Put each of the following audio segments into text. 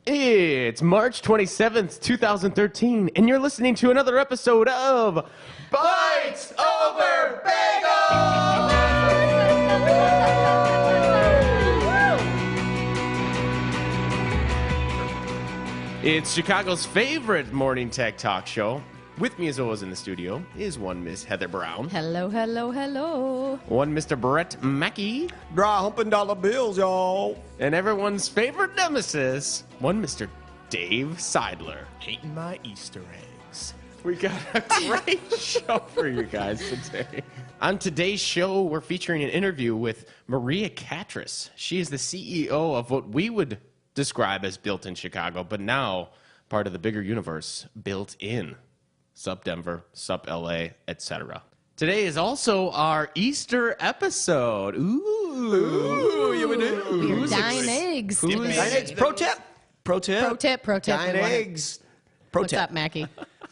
It's March 27th, 2013, and you're listening to another episode of Bites Over Bagel! It's Chicago's favorite morning tech talk show. With me, as always, in the studio is one Miss Heather Brown. Hello, hello, hello. One Mr. Brett Mackey. Dry humping dollar bills, y'all. And everyone's favorite nemesis, one Mr. Dave Seidler. Eating my Easter eggs. We got a great show for you guys today. On today's show, we're featuring an interview with Maria Katris. She is the CEO of what we would describe as Built in Chicago, but now part of the bigger universe, Built in. Sup Denver, sup LA, etc. Today is also our Easter episode. Ooh, you would do. We're dying eggs. Dine eggs. Pro tip. Pro tip. Dine eggs. Pro What's tip. up, Mackie?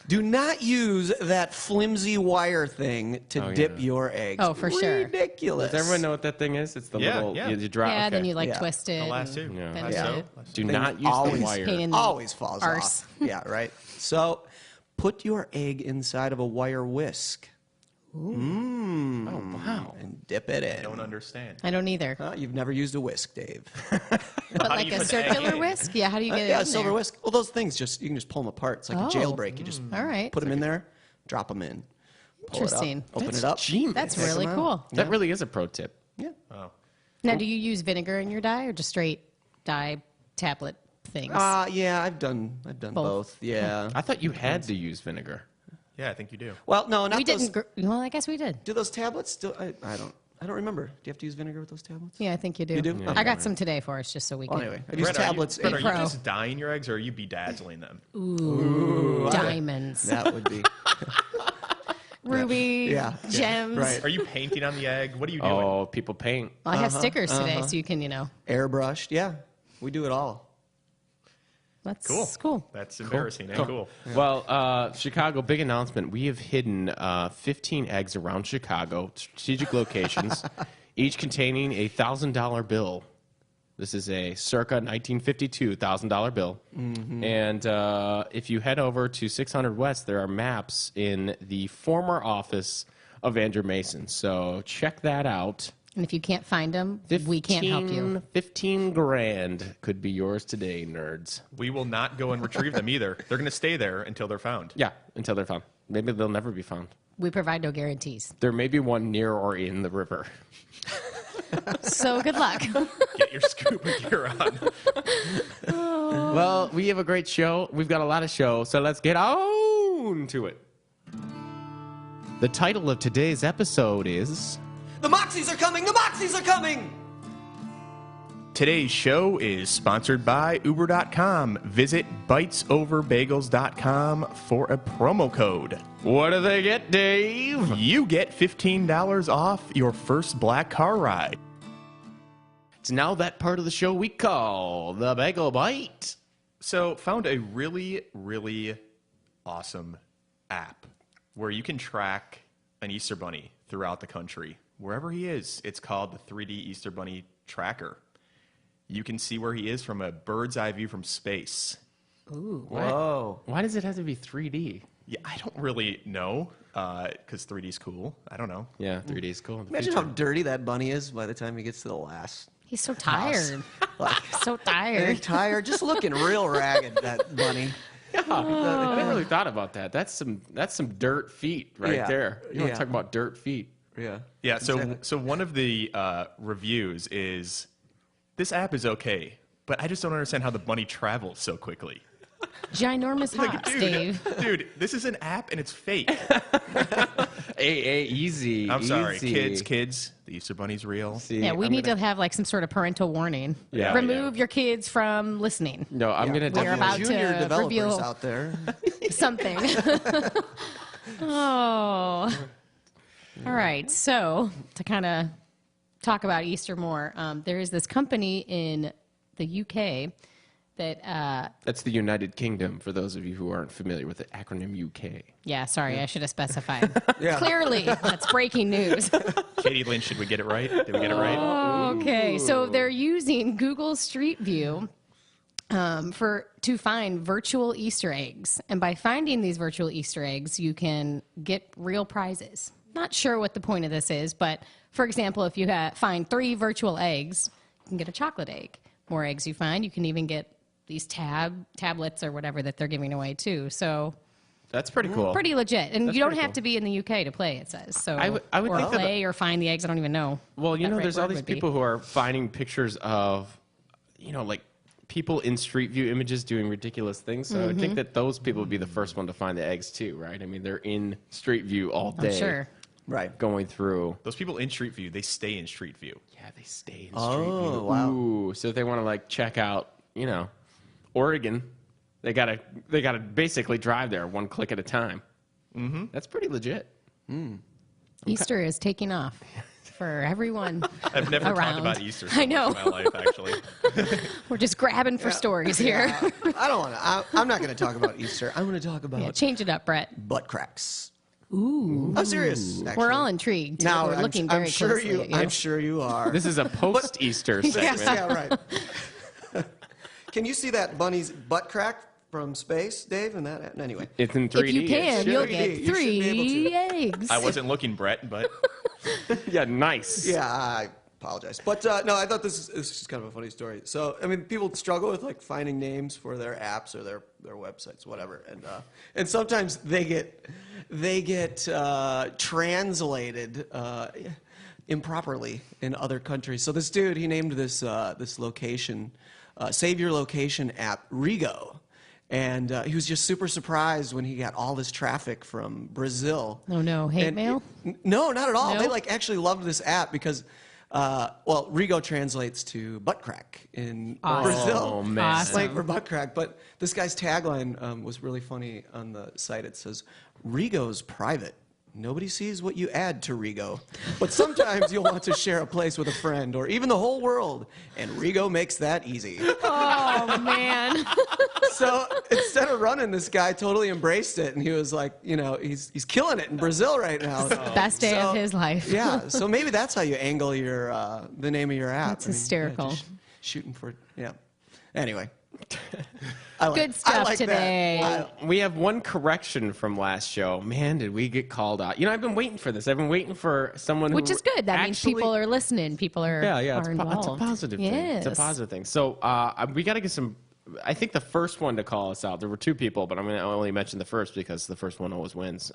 Do not use that flimsy wire thing to dip your eggs. Oh, for sure. Ridiculous. Does everyone know what that thing is? It's the little, you drop. Yeah, okay. then you Yeah. twist it. The last two. Yeah. Finish Yeah. it. Do Thing not use always the wire. pain in the Always falls arse. off. Yeah, right. So put your egg inside of a wire whisk. Oh, wow. And dip it in. I don't understand. I don't either. You've never used a whisk, Dave. But How do like you a put the egg circular in? whisk? Yeah, how do you get it Yeah, in a silver there? whisk. Well, those things you can just pull them apart. It's like a Oh. jailbreak. You just All right. put them in there, drop them in. Pull it up, Interesting. open That's it up. genius. That's Take really them out. cool. That really is a pro tip. Yeah. Oh. Now, do you use vinegar in your dye or just straight dye tablet things? Yeah, I've done both. Yeah. I thought you had to use vinegar. Yeah, I think you do. Well, no, not we those. didn't. Well, I guess we did. Do those tablets still? I don't remember. Do you have to use vinegar with those tablets? Yeah, I think you do. You do? Yeah. I got some today for us just so we Well, can. anyway, I've used Brett, tablets. Are you Pro. just dyeing your eggs or are you bedazzling them? Ooh, diamonds, That would be. ruby, Yeah. gems. Right. Are you painting on the egg? What are you doing? Oh, people paint. Well, I have stickers today, so you can, Airbrushed. Yeah, we do it all. That's Cool. cool. That's embarrassing and cool. Well, Chicago, big announcement. We have hidden 15 eggs around Chicago, strategic locations, each containing a $1,000 bill. This is a circa 1952 $1,000 bill. Mm-hmm. And if you head over to 600 West, there are maps in the former office of Andrew Mason. So check that out. And if you can't find them, we can't help you. 15 grand could be yours today, nerds. We will not go and retrieve them either. They're going to stay there until they're found. Yeah, until they're found. Maybe they'll never be found. We provide no guarantees. There may be one near or in the river. So good luck. Get your scuba gear on. Well, we have a great show. We've got a lot of show, so let's get on to it. The title of today's episode is... The Moxies are coming! The Moxies are coming! Today's show is sponsored by Uber.com. Visit BitesOverBagels.com for a promo code. What do they get, Dave? You get $15 off your first black car ride. It's now that part of the show we call the Bagel Bite. So, found a really, really awesome app where you can track an Easter Bunny throughout the country. Wherever he is, it's called the 3D Easter Bunny Tracker. You can see where he is from a bird's eye view from space. Ooh. Whoa. Why does it have to be 3D? Yeah, I don't really know, because 3D is cool. I don't know. Yeah, 3D is cool. in the Imagine future. how dirty that bunny is by the time he gets to the last. He's so tired. So Very tired. tired, just looking real ragged, that bunny. I never really thought about that. That's some dirt feet right Yeah. there. You want Yeah. to talk about dirt feet? Yeah. Yeah, so Exactly. so one of the reviews is, this app is okay, but I just don't understand how the bunny travels so quickly. Ginormous hops, Dave. Dude, this is an app and it's fake. Easy. I'm sorry, easy. kids. The Easter Bunny's real. See, Yeah, we I'm need gonna- to have like some sort of parental warning. Yeah, Remove your kids from listening. No, I'm gonna. We're about to Junior developers reveal- out there. Something. Oh. All right. So to kind of talk about Easter more, there is this company in the UK that, That's the United Kingdom. For those of you who aren't familiar with the acronym UK. yeah, sorry, I should have specified. Yeah. Clearly, that's breaking news. Katie Lynch, did we get it right? Did we get it right? Okay, so they're using Google Street View to find virtual Easter eggs. And by finding these virtual Easter eggs, you can get real prizes. Not sure what the point of this is, but for example, if you find 3 virtual eggs, you can get a chocolate egg. More eggs you find, you can even get these tablets or whatever that they're giving away too. So That's pretty cool. pretty legit. And That's you don't pretty have cool. to be in the UK to play, it says. So I would or think that play or find the eggs. I don't even know. Well, you that know, right there's all word these would be. people who are finding pictures of, you know, like people in Street View images doing ridiculous things. So I Mm-hmm. think that those people would be the first one to find the eggs too, right? I mean, they're in Street View all day. I'm sure. Right. Going through. Those people in Street View, they stay in Street View. Yeah, they stay in Street Oh, View. wow. Ooh, so if they want to like check out, you know, Oregon, they gotta basically drive there one click at a time. Mm-hmm. That's pretty legit. Easter is taking off for everyone. I've never talked Around. about Easter so I know. much in my life, actually. We're just grabbing for stories here. I don't want to. I'm not going to talk about Easter. I'm going to talk about Yeah, change it up, Brett. butt cracks. Ooh. I'm serious. Actually. We're all intrigued. Now We're looking very I'm sure closely you. at you. I'm sure you are. This is a post-Easter segment. Yes, yeah, right. Can you see that bunny's butt crack from space, Dave? And that anyway. It's in 3D. If you can, you'll 3D. get You should be able 3 to. eggs. I wasn't looking, Brett, but Yeah, nice. Yeah, I apologize, but no, I thought this is just kind of a funny story. So, I mean, people struggle with like finding names for their apps or their websites, whatever, and sometimes they get translated improperly in other countries. So this dude, he named this location, Save Your Location app, Rigo. And he was just super surprised when he got all this traffic from Brazil. Oh, no. Hate And mail? no, not at all. No? They like actually loved this app because, well, Rigo translates to butt crack in Brazil. Oh, man. Awesome. Slang for butt crack. But this guy's tagline was really funny on the site. It says, "Rigo's private. Nobody sees what you add to Rigo. But sometimes you'll want to share a place with a friend or even the whole world. And Rigo makes that easy." Oh, man. So instead of running, this guy totally embraced it, and he was like, you know, he's killing it in Brazil right now. Best day of So, his life. Yeah, so maybe that's how you angle your the name of your app. That's hysterical. just shooting for Anyway, I like, Good I stuff like today. That. We have one correction from last show. Man, did we get called out? You know, I've been waiting for this. I've been waiting for someone Which who is good. That means actually- people are listening. People are, Yeah, are it's involved. a positive thing. It's a Yes. positive thing. So we got to get some. I think the first one to call us out, there were 2 people, but I'm going to only mention the first because the first one always wins,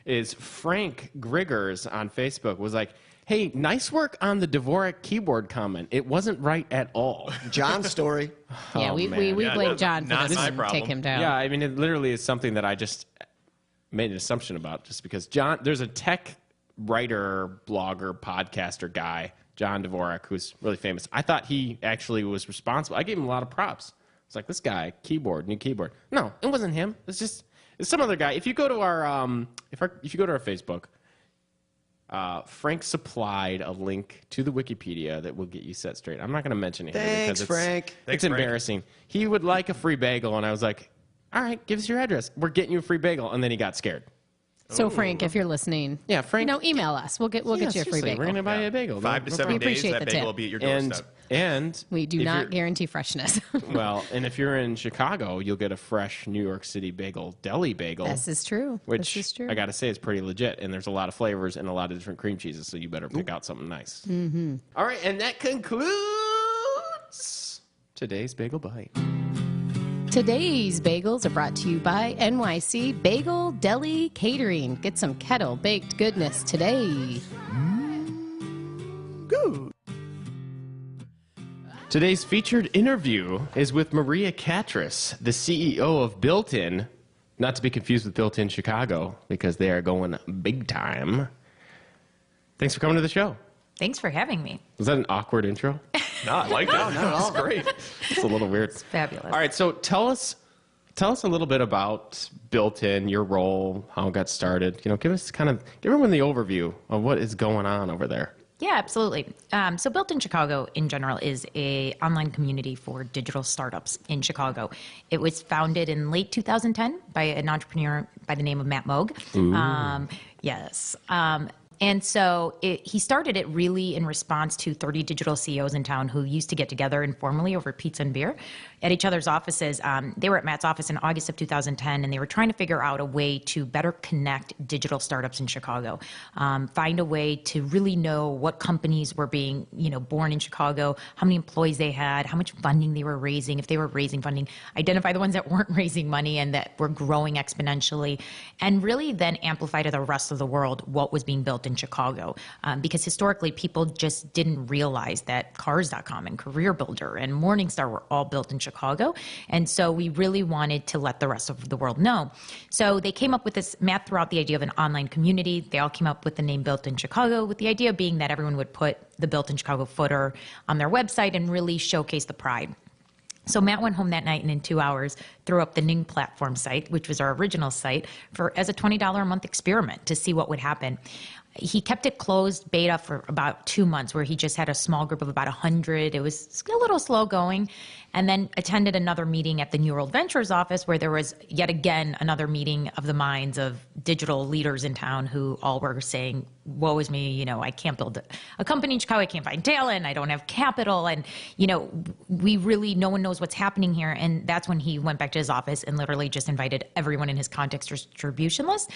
is Frank Griggers on Facebook was like, "Hey, nice work on the Dvorak keyboard comment. It wasn't right at all." John's story. Yeah, Oh, we man. blame Yeah, John for not this my and problem. take him down. Yeah, I mean, it literally is something that I just made an assumption about just because there's a tech writer, blogger, podcaster guy, John Dvorak, who's really famous. I thought he actually was responsible. I gave him a lot of props. It's like, this guy, new keyboard. No, it wasn't him. It's some other guy. If you go to our if you go to our Facebook, Frank supplied a link to the Wikipedia that will get you set straight. I'm not going to mention it here Thanks, because Frank. it's Thanks, Frank. embarrassing. He would like a free bagel, and I was like, all right, give us your address. We're getting you a free bagel. And then he got scared. So, Frank, if you're listening, Yeah, Frank. email us. We'll get you a free seriously, bagel. We're going to buy you a bagel. 5 to No 7 We days, appreciate that the bagel tip. will be at your And doorstep. We do if not you're- guarantee freshness. Well, and if you're in Chicago, you'll get a fresh New York City deli bagel. This is true. Which this is true. I got to say is pretty legit, and there's a lot of flavors and a lot of different cream cheeses, so you better pick out something nice. Mm-hmm. All right, and that concludes today's Bagel Bite. Today's bagels are brought to you by NYC Bagel Deli Catering. Get some kettle baked goodness today. Good. Today's featured interview is with Maria Katris, the CEO of Built-In, not to be confused with Built-In Chicago, because they are going big time. Thanks for coming to the show. Thanks for having me. Was that an awkward intro? No, I like that. That's great. It's a little weird. Fabulous. All right, so tell us a little bit about Built-In, your role, how it got started. You know, give everyone the overview of what is going on over there. Yeah, absolutely. So Built in Chicago in general is a online community for digital startups in Chicago. It was founded in late 2010 by an entrepreneur by the name of Matt Moog. Yes. And so he started it really in response to 30 digital CEOs in town who used to get together informally over pizza and beer. at each other's offices. They were at Matt's office in August of 2010, and they were trying to figure out a way to better connect digital startups in Chicago, find a way to really know what companies were being, born in Chicago, how many employees they had, how much funding they were raising, if they were raising funding, identify the ones that weren't raising money and that were growing exponentially, and really then amplify to the rest of the world what was being built in Chicago. Because historically, people just didn't realize that Cars.com and Career Builder and Morningstar were all built in Chicago. And so we really wanted to let the rest of the world know. So they came up with this, Matt threw out the idea of an online community. They all came up with the name Built in Chicago, with the idea being that everyone would put the Built in Chicago footer on their website and really showcase the pride. So Matt went home that night and in 2 hours threw up the Ning platform site, which was our original site, as a $20 a month experiment to see what would happen. He kept it closed beta for about 2 months, where he just had a small group of about 100. It was a little slow going, and then attended another meeting at the New World Ventures office, where there was yet again another meeting of the minds of digital leaders in town who all were saying, woe is me, I can't build a company in Chicago, I can't find talent, I don't have capital, and we really, no one knows what's happening here. And that's when he went back to his office and literally just invited everyone in his context distribution list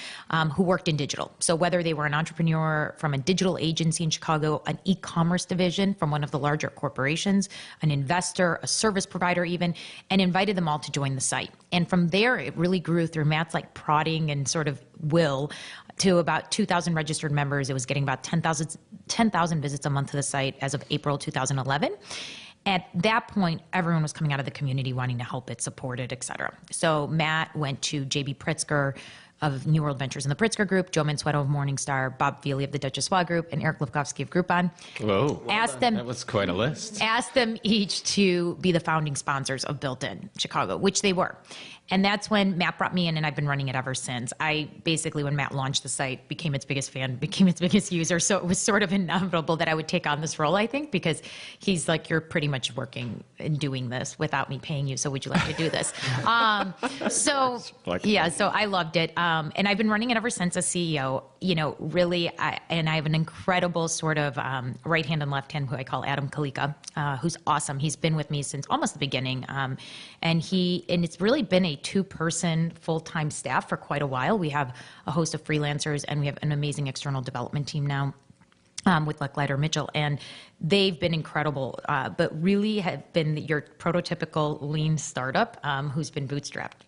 who worked in digital. So whether they were an entrepreneur from a digital agency in Chicago, an e-commerce division from one of the larger corporations, an investor, a service provider even, and invited them all to join the site. And from there, it really grew through Matt's prodding and sort of will to about 2,000 registered members. It was getting about 10,000 visits a month to the site as of April 2011. At that point, everyone was coming out of the community wanting to help it, support it, et cetera. So Matt went to J.B. Pritzker of New World Ventures in the Pritzker Group, Joe Mansueto of Morningstar, Bob Feely of the Duchess-Swa Group, and Eric Lefkowski of Groupon. Whoa. That was quite a list. Asked them each to be the founding sponsors of Built in Chicago, which they were. And that's when Matt brought me in, and I've been running it ever since. I basically, when Matt launched the site, became its biggest fan, became its biggest user. So it was sort of inevitable that I would take on this role, I think, because he's like, you're pretty much working and doing this without me paying you. So would you like to do this? So I loved it. And I've been running it ever since as CEO. Really, and I have an incredible sort of right hand and left hand who I call Adam Kalika, who's awesome. He's been with me since almost the beginning. And it's really been a 2-person full-time staff for quite a while. We have a host of freelancers, and we have an amazing external development team now with Lecklider Mitchell, and they've been incredible, but really have been your prototypical lean startup who's been bootstrapped.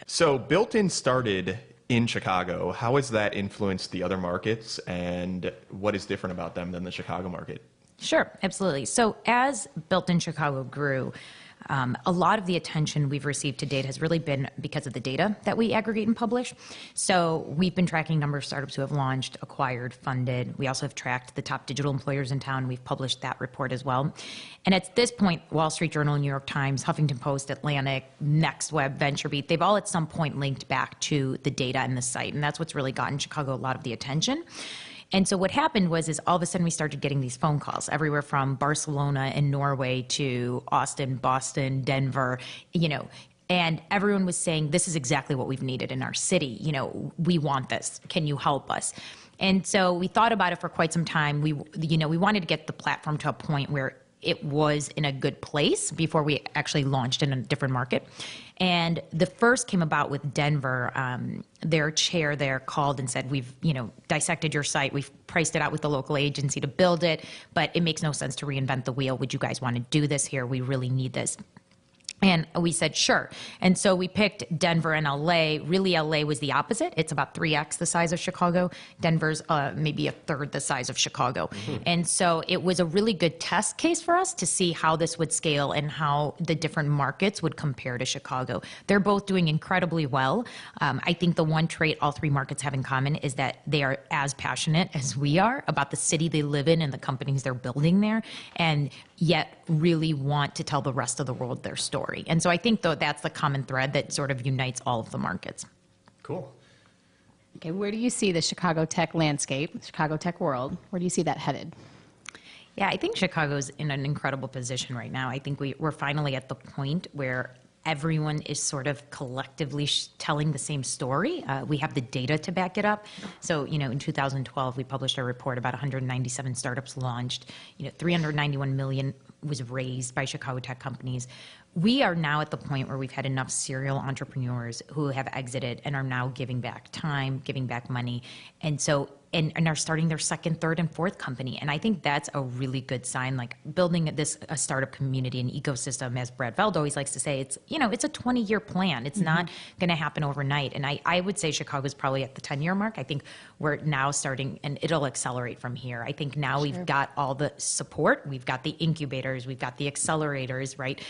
So Built-in started in Chicago. How has that influenced the other markets, and what is different about them than the Chicago market? Sure, absolutely. So as Built in Chicago grew, a lot of the attention we've received to date has really been because of the data that we aggregate and publish. So we've been tracking a number of startups who have launched, acquired, funded. We also have tracked the top digital employers in town. We've published that report as well. And at this point, Wall Street Journal, New York Times, Huffington Post, Atlantic, NextWeb, VentureBeat, they've all at some point linked back to the data and the site. And that's what's really gotten Chicago a lot of the attention. And so what happened was all of a sudden we started getting these phone calls everywhere from Barcelona and Norway to Austin, Boston, Denver, and everyone was saying, this is exactly what we've needed in our city. We want this. Can you help us? And so we thought about it for quite some time. We wanted to get the platform to a point where it was in a good place before we actually launched in a different market. And the first came about with Denver. Their chair there called and said, we've dissected your site. We've priced it out with the local agency to build it, but it makes no sense to reinvent the wheel. Would you guys want to do this here? We really need this. And we said, sure. And so we picked Denver and LA. Really, LA was the opposite. It's about 3x the size of Chicago. Denver's maybe a third the size of Chicago. Mm-hmm. And so it was a really good test case for us to see how this would scale and how the different markets would compare to Chicago. They're both doing incredibly well. I think the one trait all 3 markets have in common is that they are as passionate as we are about the city they live in and the companies they're building there, and yet really want to tell the rest of the world their story. And so I think, though, that's the common thread that sort of unites all of the markets. Cool. Okay, where do you see the Chicago tech landscape, Chicago tech world? Where do you see that headed? Yeah, I think Chicago's in an incredible position right now. I think we're finally at the point where everyone is sort of collectively telling the same story. We have the data to back it up. So, in 2012, we published a report about 197 startups launched. $391 million was raised by Chicago tech companies. we are now at the point where we've had enough serial entrepreneurs who have exited and are now giving back time, giving back money. And so, and are starting their second, third, and fourth company. And I think that's a really good sign, like building a startup community and ecosystem, as Brad Veld always likes to say, it's a 20-year plan. It's not going to happen overnight. And I would say Chicago's probably at the 10-year mark. I think we're now starting, and it'll accelerate from here. I think now we've got all the support. We've got the incubators. We've got the accelerators, right?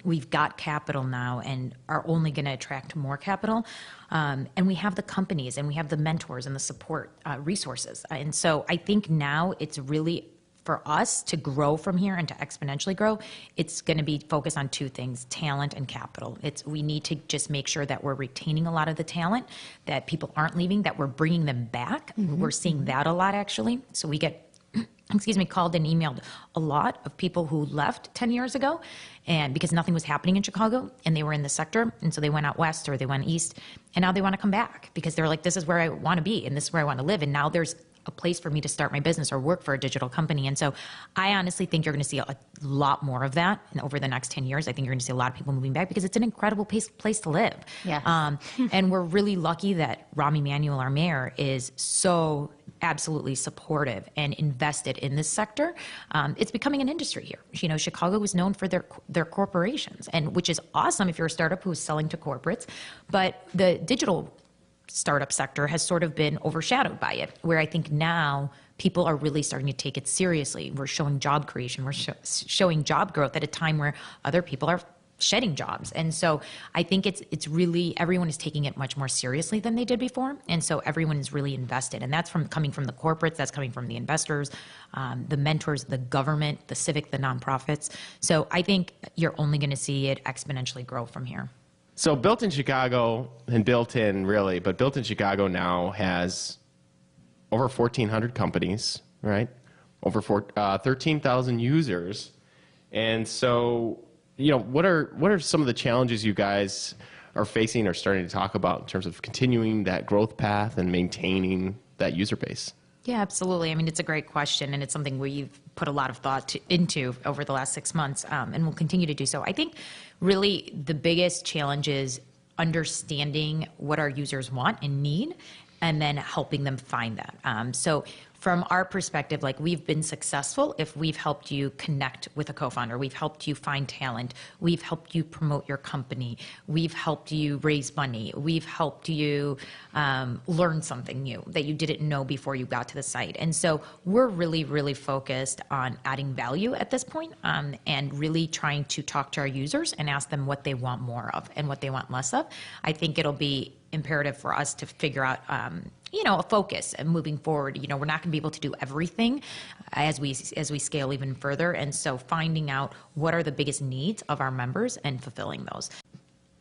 We've got capital now and are only going to attract more capital. And we have the companies and we have the mentors and the support resources. And so I think now it's really for us to grow from here and to exponentially grow, it's going to be focused on two things, talent and capital. We need to just make sure that we're retaining a lot of the talent, that people aren't leaving, that we're bringing them back. We're seeing that a lot, actually. So we get called and emailed a lot of people who left 10 years ago and because nothing was happening in Chicago and they were in the sector. And so they went out west or they went east and now they want to come back because they're like, this is where I want to be and this is where I want to live. And now there's a place for me to start my business or work for a digital company. And so I honestly think you're going to see a lot more of that. And over the next 10 years, I think you're going to see a lot of people moving back because it's an incredible place to live. Yeah. And we're really lucky that Rahm Emanuel, our mayor, is so absolutely supportive and invested in this sector. It's becoming an industry here. Chicago is known for their corporations, and which is awesome if you're a startup who is selling to corporates. But the digital startup sector has sort of been overshadowed by it, where I think now people are really starting to take it seriously. We're showing job creation. We're showing job growth at a time where other people are shedding jobs. And so I think it's really, everyone is taking it much more seriously than they did before. And so everyone is really invested. And that's coming from the corporates, that's coming from the investors, the mentors, the government, the civic, the nonprofits. So I think you're only going to see it exponentially grow from here. So Built in Chicago and Built in really, but Built in Chicago now has over 1,400 companies, right? Over 13,000 users. And so, what are some of the challenges you guys are facing or starting to talk about in terms of continuing that growth path and maintaining that user base? Yeah, absolutely. I mean, it's a great question, and it's something we've put a lot of thought into over the last 6 months, and we'll continue to do so. I think really the biggest challenge is understanding what our users want and need, and then helping them find that. So from our perspective, like we've been successful if we've helped you connect with a co-founder, we've helped you find talent, we've helped you promote your company, we've helped you raise money, we've helped you learn something new that you didn't know before you got to the site. And so we're really, really focused on adding value at this point, and really trying to talk to our users and ask them what they want more of and what they want less of. I think it'll be imperative for us to figure out a focus and moving forward. We're not going to be able to do everything as we scale even further. And so finding out what are the biggest needs of our members and fulfilling those.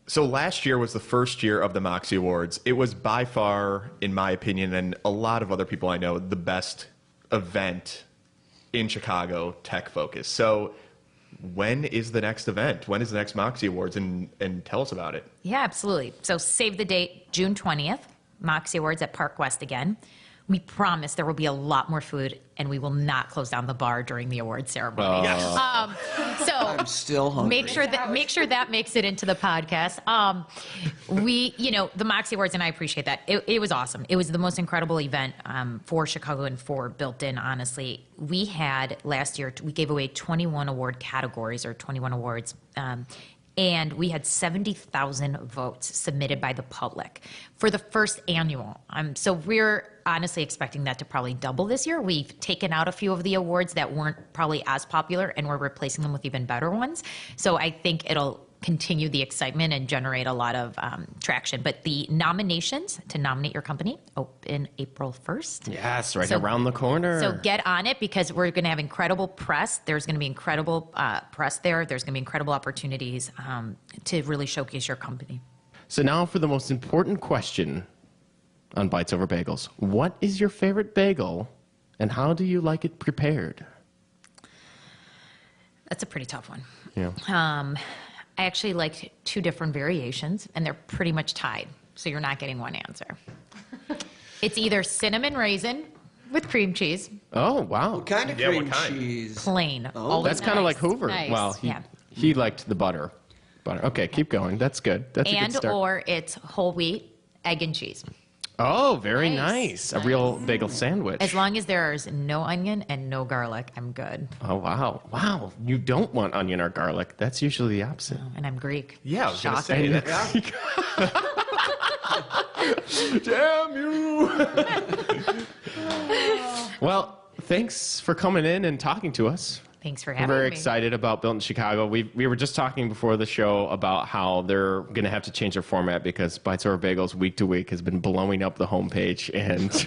So last year was the first year of the Moxie Awards. It was by far, in my opinion, and a lot of other people I know, the best event in Chicago tech focus. So when is the next event? When is the next Moxie Awards? And tell us about it. Yeah, absolutely. So save the date, June 20th, Moxie Awards at Park West again. We promise there will be a lot more food, and we will not close down the bar during the award ceremony. Yes. So I'm still hungry. Make sure that makes it into the podcast. The Moxie Awards, and I appreciate that. It was awesome. It was the most incredible event for Chicago and for Built In, honestly. We had last year, we gave away 21 award categories or 21 awards. And we had 70,000 votes submitted by the public for the first annual. So we're honestly expecting that to probably double this year. We've taken out a few of the awards that weren't probably as popular, and we're replacing them with even better ones. So I think it'll continue the excitement and generate a lot of traction. But the nominations to nominate your company open April 1st. Yes, right around the corner. So get on it because we're going to have incredible press. There's going to be incredible press there. There's going to be incredible opportunities to really showcase your company. So now for the most important question on Bites Over Bagels. What is your favorite bagel, and how do you like it prepared? That's a pretty tough one. Yeah. I actually liked two different variations, and they're pretty much tied, so you're not getting one answer. It's either cinnamon raisin with cream cheese, Oh, wow. What kind of Yeah, what cream kind? cheese? plain. Oh, That's kind of like Hoover. Nice. Well, Yeah. He liked the butter. Okay, keep going. That's good. That's a good And start. or it's whole wheat, egg and cheese. Oh, very Nice. nice. A real bagel sandwich. As long as there's no onion and no garlic, I'm good. Oh, wow. Wow. You don't want onion or garlic. That's usually the opposite. And I'm Greek. Yeah, I was going to Shocking. say that. Damn you. Well, thanks for coming in and talking to us. Thanks for We're having very me. excited about Built in Chicago. We were just talking before the show about how they're going to have to change their format because Bites Over Bagels week to week has been blowing up the homepage, and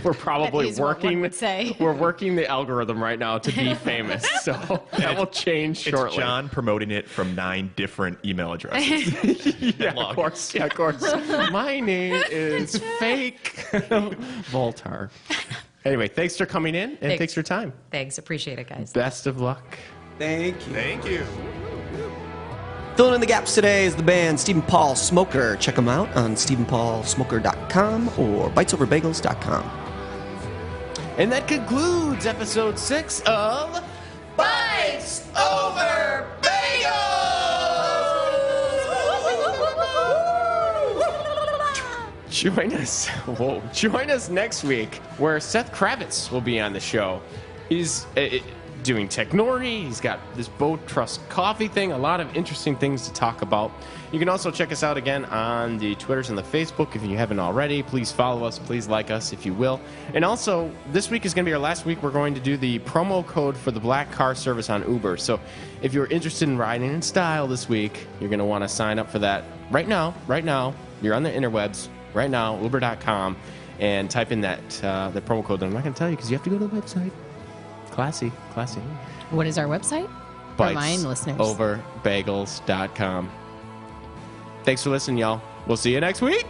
we're probably That is what one would say. We're working the algorithm right now to be famous, so that will change shortly. It's John promoting it from 9 different email addresses. Yeah, of course. Yeah, of course. My name is fake Voltar. Anyway, thanks for coming in, and thanks for your time. Thanks. Appreciate it, guys. Best of luck. Thank you. Thank you. Filling in the gaps today is the band Stephen Paul Smoker. Check them out on StephenPaulSmoker.com or BitesOverBagels.com. And that concludes episode 6 of Bites Over Bagels! Join us next week where Seth Kravitz will be on the show. He's doing Technori. He's got this Boat Trust coffee thing. A lot of interesting things to talk about. You can also check us out again on the Twitters and the Facebook if you haven't already. Please follow us. Please like us if you will. And also, this week is going to be our last week. We're going to do the promo code for the black car service on Uber. So if you're interested in riding in style this week, you're going to want to sign up for that right now. Right now. You're on the interwebs. Right now, Uber.com, and type in that the promo code that I'm not going to tell you because you have to go to the website. Classy. What is our website? Remind listeners. BitesOverBagels.com. Thanks for listening, y'all. We'll see you next week.